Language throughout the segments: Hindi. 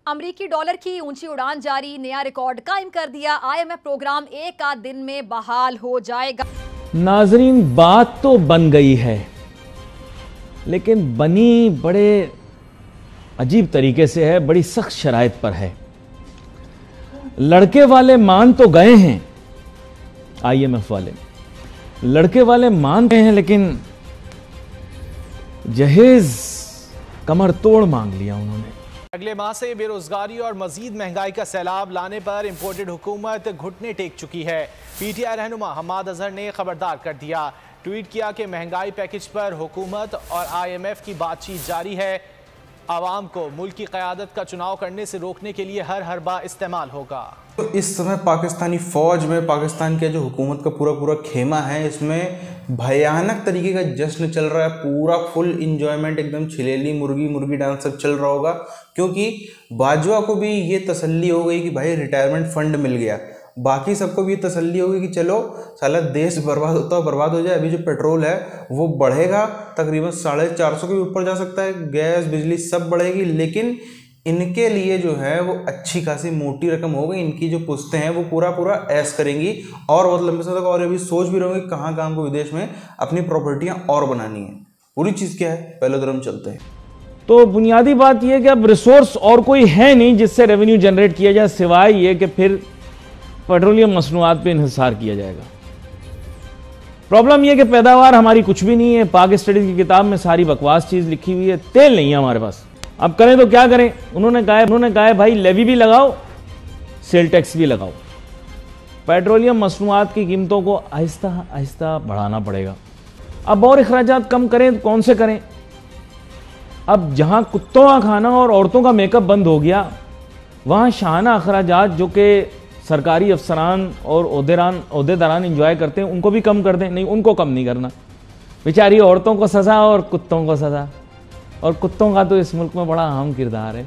अमेरिकी डॉलर की ऊंची उड़ान जारी, नया रिकॉर्ड कायम कर दिया। आईएमएफ प्रोग्राम एक आध दिन में बहाल हो जाएगा। नाजरीन, बात तो बन गई है, लेकिन बनी बड़े अजीब तरीके से है, बड़ी सख्त शराइत पर है। लड़के वाले मान तो गए हैं, आईएमएफ वाले लड़के वाले मान गए हैं, लेकिन जहेज कमर तोड़ मांग लिया उन्होंने। अगले माह से बेरोजगारी और मजीद महंगाई का सैलाब लाने पर इंपोर्टेड हुकूमत घुटने टेक चुकी है। पीटीआई रहनुमा हम्माद अजहर ने खबरदार कर दिया, ट्वीट किया कि महंगाई पैकेज पर हुकूमत और आईएमएफ की बातचीत जारी है। आवाम को मुल्क की क़यादत का चुनाव करने से रोकने के लिए हर हरबा इस्तेमाल होगा। तो इस समय पाकिस्तानी फ़ौज में पाकिस्तान के जो हुकूमत का पूरा खेमा है, इसमें भयानक तरीके का जश्न चल रहा है। पूरा फुल इंजॉयमेंट, एकदम छिलेली मुर्गी डांस सब चल रहा होगा, क्योंकि बाजवा को भी ये तसल्ली हो गई कि भाई रिटायरमेंट फंड मिल गया। बाकी सबको भी ये तसल्ली हो गई कि चलो साला देश बर्बाद हो जाए। अभी जो पेट्रोल है वो बढ़ेगा, तकरीबन 450 के ऊपर जा सकता है, गैस बिजली सब बढ़ेगी, लेकिन इनके लिए जो है वो अच्छी खासी मोटी रकम हो गई। इनकी जो पुश्तें हैं वो पूरा ऐश करेंगी और बहुत लंबे समय तक, और अभी सोच भी रहोगे कहाँ हमको विदेश में अपनी प्रॉपर्टियां और बनानी है। पूरी चीज़ क्या है, पहले तो हम चलते हैं। तो बुनियादी बात यह है कि अब रिसोर्स और कोई है नहीं जिससे रेवेन्यू जनरेट किया जाए, सिवाय ये कि फिर पेट्रोलियम मसनूआत पे इन्हिसार किया जाएगा। प्रॉब्लम यह कि पैदावार हमारी कुछ भी नहीं है। पाक स्टडीज की किताब में सारी बकवास चीज लिखी हुई है, तेल नहीं है हमारे पास। अब करें तो क्या करें? उन्होंने कहा है भाई लेवी भी लगाओ, सेल टैक्स भी लगाओ। पेट्रोलियम मसनूआत की कीमतों को आहिस्ता आहिस्ता बढ़ाना पड़ेगा। अब और अखराजात कम करें तो कौन से करें? अब जहां कुत्तों का खाना और औरतों का मेकअप बंद हो गया, वहां शाहाना अखराजात जो कि सरकारी अफसरान और ओहदेदारान इंजॉय करते हैं, उनको भी कम कर दें। नहीं, उनको कम नहीं करना। बेचारी औरतों को सजा और कुत्तों को सजा, और कुत्तों का तो इस मुल्क में बड़ा अहम किरदार है।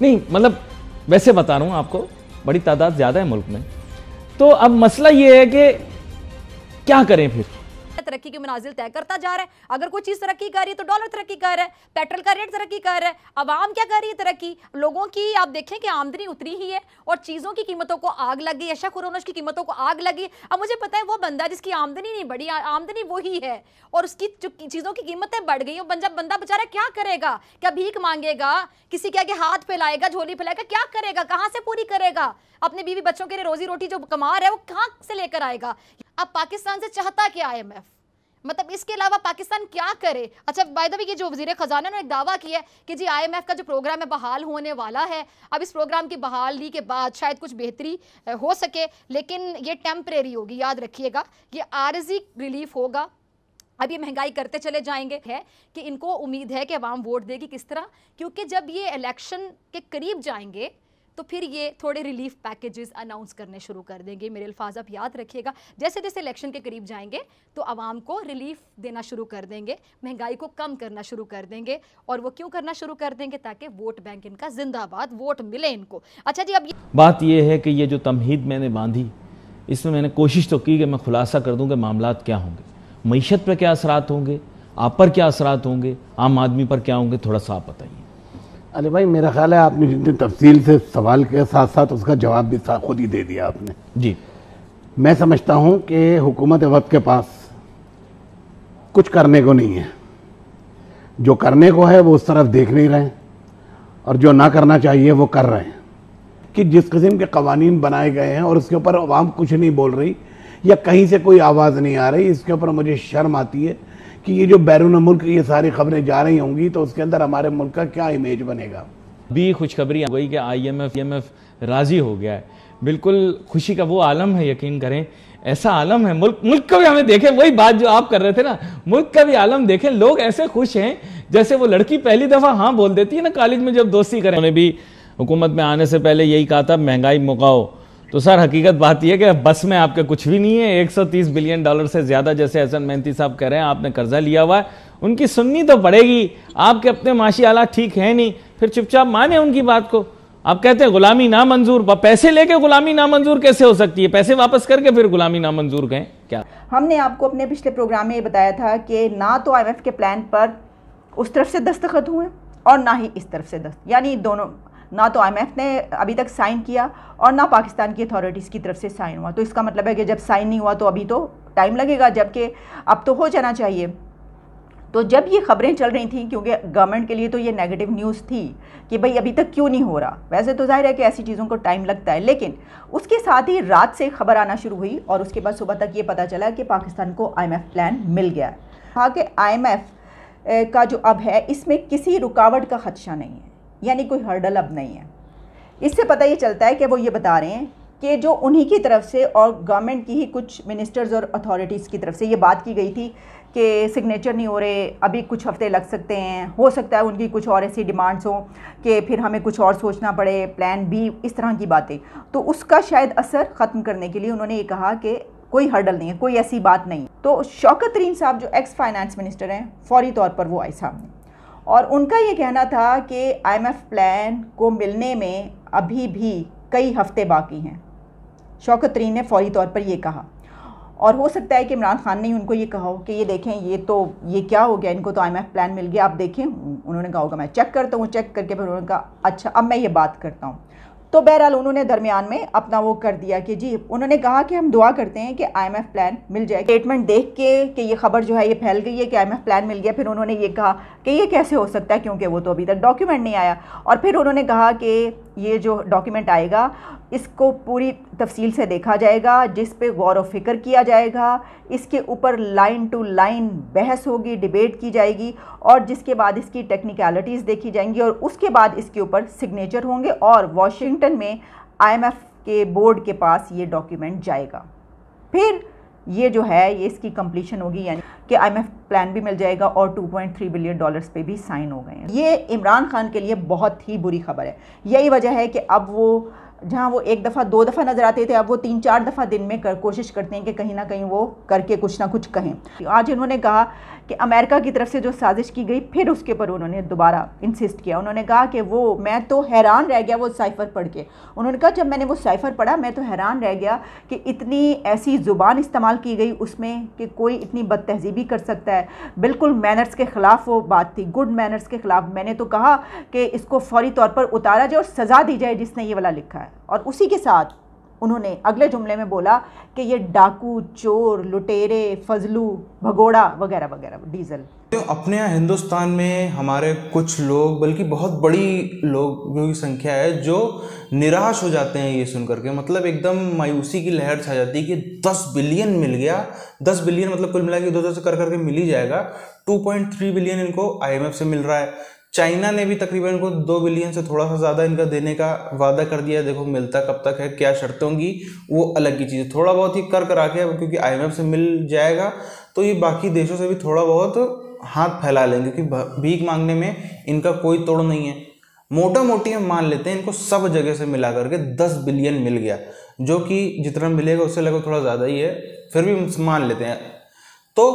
नहीं मतलब वैसे बता रहा हूं आपको, बड़ी तादाद ज्यादा है मुल्क में। तो अब मसला ये है कि क्या करें फिर? तरक्की की मनाजिल तय करता जा रहा है। अगर कोई चीज तरक्की कर रही है तो डॉलर तरक्की कर रहा है, पेट्रोल का रेट तरक्की कर रहा है। आवाम क्या कर रही है तरक्की? लोगों की आप देखें कि आमदनी उतरी ही है और चीजों की कीमतों को आग लग गई, अशा खुरोनश की कीमतों को आग लगी। अब मुझे पता है वो बंदा जिसकी आमदनी नहीं बढ़ी, आमदनी वही है और उसकी जो चीजों की कीमतें बढ़ गई, बंदा बेचारा क्या करेगा? क्या भीख मांगेगा? किसी के आगे हाथ फैलाएगा, झोली फैलाएगा? क्या करेगा? कहां से पूरी करेगा? अपने बीवी बच्चों के लिए रोजी रोटी जो कमा रहा है वो कहां से लेकर आएगा? अब पाकिस्तान से चाहता क्या आईएमएफ? मतलब इसके अलावा पाकिस्तान क्या करे? अच्छा, बाय द वे, ये जो वजीर खजाना ने एक दावा किया है कि जी आईएमएफ का जो प्रोग्राम है बहाल होने वाला है। अब इस प्रोग्राम की बहाली के बाद शायद कुछ बेहतरी हो सके, लेकिन ये टेम्परेरी होगी, याद रखिएगा। ये आरजी रिलीफ होगा। अब ये महंगाई करते चले जाएंगे। है कि इनको उम्मीद है कि अवाम वोट देगी। किस तरह? क्योंकि जब ये इलेक्शन के करीब जाएंगे तो फिर ये थोड़े रिलीफ पैकेजेस अनाउंस करने शुरू कर देंगे। मेरे अल्फाज आप याद रखिएगा, जैसे जैसे इलेक्शन के करीब जाएंगे तो आवाम को रिलीफ देना शुरू कर देंगे, महंगाई को कम करना शुरू कर देंगे। और वो क्यों करना शुरू कर देंगे? ताकि वोट बैंक इनका जिंदाबाद, वोट मिले इनको। अच्छा जी, अब बात ये है कि ये जो तमहीद मैंने बांधी, इसमें मैंने कोशिश तो की कि मैं खुलासा कर दूं कि मामलात क्या होंगे, मईशत पर क्या असरात होंगे, आप पर क्या असरात होंगे, आम आदमी पर क्या होंगे। थोड़ा सा आप बताइए। अली भाई, मेरा ख्याल है आपने जितनी तफसील से सवाल के साथ साथ उसका जवाब भी खुद ही दे दिया आपने जी। मैं समझता हूं कि हुकूमत वक्त के पास कुछ करने को नहीं है। जो करने को है वो उस तरफ देख नहीं रहे, और जो ना करना चाहिए वो कर रहे हैं। कि जिस किस्म के कवानीन बनाए गए हैं और उसके ऊपर अवाम कुछ नहीं बोल रही या कहीं से कोई आवाज़ नहीं आ रही, इसके ऊपर मुझे शर्म आती है कि ये जो बैरून मुल्क ये सारी खबरें जा रही होंगी तो उसके अंदर हमारे मुल्क का क्या इमेज बनेगा। भी खुशखबरी आ गई कि आईएमएफ राजी हो गया है। बिल्कुल खुशी का वो आलम है, यकीन करें ऐसा आलम है। मुल्क का भी हमें देखें, वही बात जो आप कर रहे थे ना, मुल्क का भी आलम देखें। लोग ऐसे खुश हैं जैसे वो लड़की पहली दफा हाँ बोल देती है ना कॉलेज में जब दोस्ती करें। उन्होंने भी हुकूमत में आने से पहले यही कहा था महंगाई मुकाओ। तो सर हकीकत बात यह है कि बस में आपके कुछ भी नहीं है। 130 बिलियन डॉलर से ज्यादा, जैसे हसन मेहंती साहब कह रहे हैं, आपने कर्जा लिया हुआ है। उनकी सुननी तो पड़ेगी। आपके अपने माशी हालात ठीक है नहीं, फिर चुपचाप माने उनकी बात को। आप कहते हैं गुलामी ना मंजूर, पैसे लेके गुलामी ना मंजूर कैसे हो सकती है? पैसे वापस करके फिर गुलामी ना मंजूर कहें क्या? हमने आपको अपने पिछले प्रोग्राम में बताया था कि ना तो आईएमएफ के प्लान पर उस तरफ से दस्तखत हुए और ना ही इस तरफ से यानी दोनों ना तो IMF ने अभी तक साइन किया और ना पाकिस्तान की अथॉरिटीज़ की तरफ से साइन हुआ। तो इसका मतलब है कि जब साइन नहीं हुआ तो अभी तो टाइम लगेगा, जबकि अब तो हो जाना चाहिए। तो जब ये खबरें चल रही थी, क्योंकि गवर्नमेंट के लिए तो ये नेगेटिव न्यूज़ थी कि भाई अभी तक क्यों नहीं हो रहा, वैसे तो जाहिर है कि ऐसी चीज़ों को टाइम लगता है, लेकिन उसके साथ ही रात से खबर आना शुरू हुई और उसके बाद सुबह तक ये पता चला कि पाकिस्तान को IMF प्लान मिल गया। कहा कि IMF का जो अब है इसमें किसी रुकावट का खदशा नहीं है, यानी कोई हर्डल अब नहीं है। इससे पता ये चलता है कि वो ये बता रहे हैं कि जो उन्हीं की तरफ से और गवर्नमेंट की ही कुछ मिनिस्टर्स और अथॉरिटीज़ की तरफ से ये बात की गई थी कि सिग्नेचर नहीं हो रहे, अभी कुछ हफ्ते लग सकते हैं, हो सकता है उनकी कुछ और ऐसी डिमांड्स हों कि फिर हमें कुछ और सोचना पड़े, प्लान बी, इस तरह की बातें। तो उसका शायद असर ख़त्म करने के लिए उन्होंने ये कहा कि कोई हर्डल नहीं है, कोई ऐसी बात नहीं। तो शौकत तरीन साहब जो एक्स फाइनेंस मिनिस्टर हैं, फौरी तौर पर वो आए सामने और उनका ये कहना था कि IMF प्लान को मिलने में अभी भी कई हफ्ते बाकी हैं। शौकत तरीन ने फौरी तौर पर ये कहा और हो सकता है कि इमरान खान ने उनको ये कहा हो कि ये देखें, ये क्या हो गया, इनको तो IMF प्लान मिल गया, आप देखें। उन्होंने कहा होगा मैं चेक करता हूँ, चेक करके फिर उन्होंने कहा अच्छा अब मैं ये बात करता हूँ। तो बहरहाल उन्होंने दरमियान में अपना वो कर दिया कि जी, उन्होंने कहा कि हम दुआ करते हैं कि IMF प्लान मिल जाए। स्टेटमेंट देख के कि ये खबर जो है ये फैल गई है कि IMF प्लान मिल गया, फिर उन्होंने ये कहा कि ये कैसे हो सकता है, क्योंकि वो तो अभी तक डॉक्यूमेंट नहीं आया। और फिर उन्होंने कहा कि ये जो डॉक्यूमेंट आएगा इसको पूरी तफसील से देखा जाएगा, जिस पे गौर व फिक्र किया जाएगा, इसके ऊपर लाइन टू लाइन बहस होगी, डिबेट की जाएगी और जिसके बाद इसकी टेक्निकलिटीज़ देखी जाएंगी और उसके बाद इसके ऊपर सिग्नेचर होंगे और वाशिंगटन में IMF के बोर्ड के पास ये डॉक्यूमेंट जाएगा। फिर ये जो है ये इसकी कंप्लीशन होगी, यानी कि IMF प्लान भी मिल जाएगा और $2.3 बिलियन पे भी साइन हो गए हैं। ये इमरान खान के लिए बहुत ही बुरी खबर है। यही वजह है कि अब वो जहाँ वो एक दफ़ा दो दफ़ा नज़र आते थे, अब वो 3-4 दफ़ा दिन में कोशिश करते हैं कि कहीं ना कहीं वो करके कुछ ना कुछ कहें। आज उन्होंने कहा कि अमेरिका की तरफ से जो साजिश की गई, फिर उसके ऊपर उन्होंने दोबारा इंसिस्ट किया। उन्होंने कहा कि मैं तो हैरान रह गया वो साइफ़र पढ़ के। उन्होंने कहा जब मैंने वो साइफ़र पढ़ा मैं तो हैरान रह गया कि इतनी ऐसी ज़ुबान इस्तेमाल की गई उसमें कि कोई इतनी बदतहज़ीबी कर सकता है। बिल्कुल मैनर्स के ख़िलाफ़ वो बात थी, गुड मैनर्स के ख़िलाफ़। मैंने तो कहा कि इसको फौरी तौर पर उतारा जाए और सज़ा दी जाए जिसने ये वाला लिखा है। और उसी के साथ उन्होंने अगले जुमले में बोला कि ये डाकू, चोर, लुटेरे, फजलू, भगोड़ा वगैरह वगैरह, डीजल। तो अपने यहाँ हिंदुस्तान में हमारे कुछ लोग, बल्कि बहुत बड़ी लोगों की संख्या है जो निराश हो जाते हैं ये सुनकर के। मतलब एकदम मायूसी की लहर छा जाती है कि 10 बिलियन मिल गया। 10 बिलियन मतलब कुल मिला के 2 से कर करके मिल ही जाएगा। 2.3 बिलियन इनको IMF से मिल रहा है। चाइना ने भी तकरीबन इनको 2 बिलियन से थोड़ा सा ज़्यादा इनका देने का वादा कर दिया। देखो मिलता कब तक है, क्या शर्तें होंगी, वो अलग की चीज़ है। थोड़ा बहुत ही कर करा के, क्योंकि IMF से मिल जाएगा तो ये बाकी देशों से भी थोड़ा बहुत हाथ फैला लेंगे, क्योंकि भीख मांगने में इनका कोई तोड़ नहीं है। मोटा मोटी हम मान लेते हैं इनको सब जगह से मिला करके 10 बिलियन मिल गया, जो कि जितना मिलेगा उससे लगभग थोड़ा ज़्यादा ही है, फिर भी मान लेते हैं। तो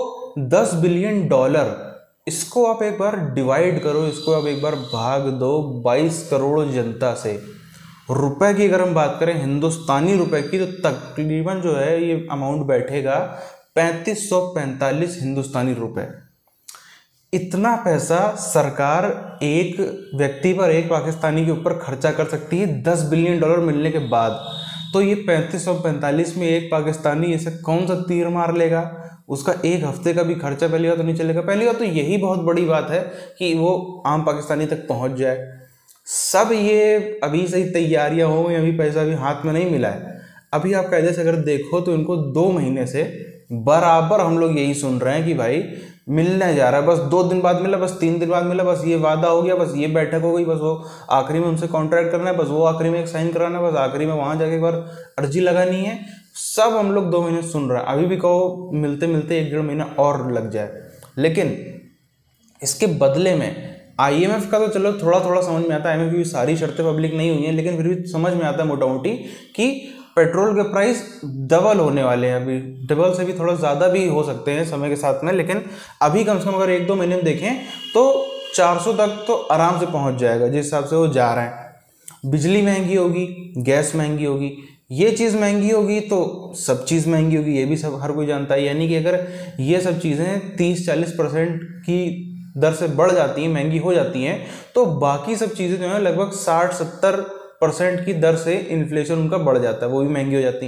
$10 बिलियन, इसको आप एक बार डिवाइड करो, इसको आप एक बार भाग दो 22 करोड़ जनता से। रुपए की अगर हम बात करें हिंदुस्तानी रुपए की, तो तकरीबन जो है ये अमाउंट बैठेगा 3545 हिंदुस्तानी रुपए। इतना पैसा सरकार एक व्यक्ति पर, एक पाकिस्तानी के ऊपर खर्चा कर सकती है $10 बिलियन मिलने के बाद। तो ये 3545 में एक पाकिस्तानी ऐसे कौन सा तीर मार लेगा, उसका एक हफ्ते का भी खर्चा पहली बार तो नहीं चलेगा। पहली बार तो यही बहुत बड़ी बात है कि वो आम पाकिस्तानी तक पहुंच जाए। सब ये अभी से ही तैयारियां हो गई, अभी पैसा भी हाथ में नहीं मिला है। अभी आप कायदे से अगर देखो तो इनको 2 महीने से बराबर हम लोग यही सुन रहे हैं कि भाई मिलने जा रहा है, बस 2 दिन बाद मिला, बस 3 दिन बाद मिला, बस ये वादा हो गया, बस ये बैठक हो गई, बस वो आखिरी में उनसे कॉन्ट्रैक्ट करना है, बस वो आखिरी में एक साइन कराना है, बस आखिरी में वहाँ जाके एक बार अर्जी लगानी है। सब हम लोग 2 महीने सुन रहे हैं। अभी भी कहो मिलते मिलते 1-1.5 महीना और लग जाए। लेकिन इसके बदले में IMF का तो चलो थोड़ा थोड़ा समझ में आता है, IMF की सारी शर्तें पब्लिक नहीं हुई हैं, लेकिन फिर भी समझ में आता है मोटा मोटी कि पेट्रोल के प्राइस डबल होने वाले हैं। अभी डबल से भी थोड़ा ज़्यादा भी हो सकते हैं समय के साथ में, लेकिन अभी कम से कम अगर 1-2 महीने में देखें तो 400 तक तो आराम से पहुंच जाएगा, जिस हिसाब से वो जा रहे हैं। बिजली महंगी होगी, गैस महंगी होगी, ये चीज़ महंगी होगी तो सब चीज़ महंगी होगी, ये भी सब हर कोई जानता है। यानी कि अगर ये सब चीज़ें 30-40% की दर से बढ़ जाती हैं, महंगी हो जाती हैं, तो बाकी सब चीज़ें जो है लगभग 60-70% की दर से इन्फ्लेशन उनका बढ़ जाता है, वो भी महंगी हो जाती हैं।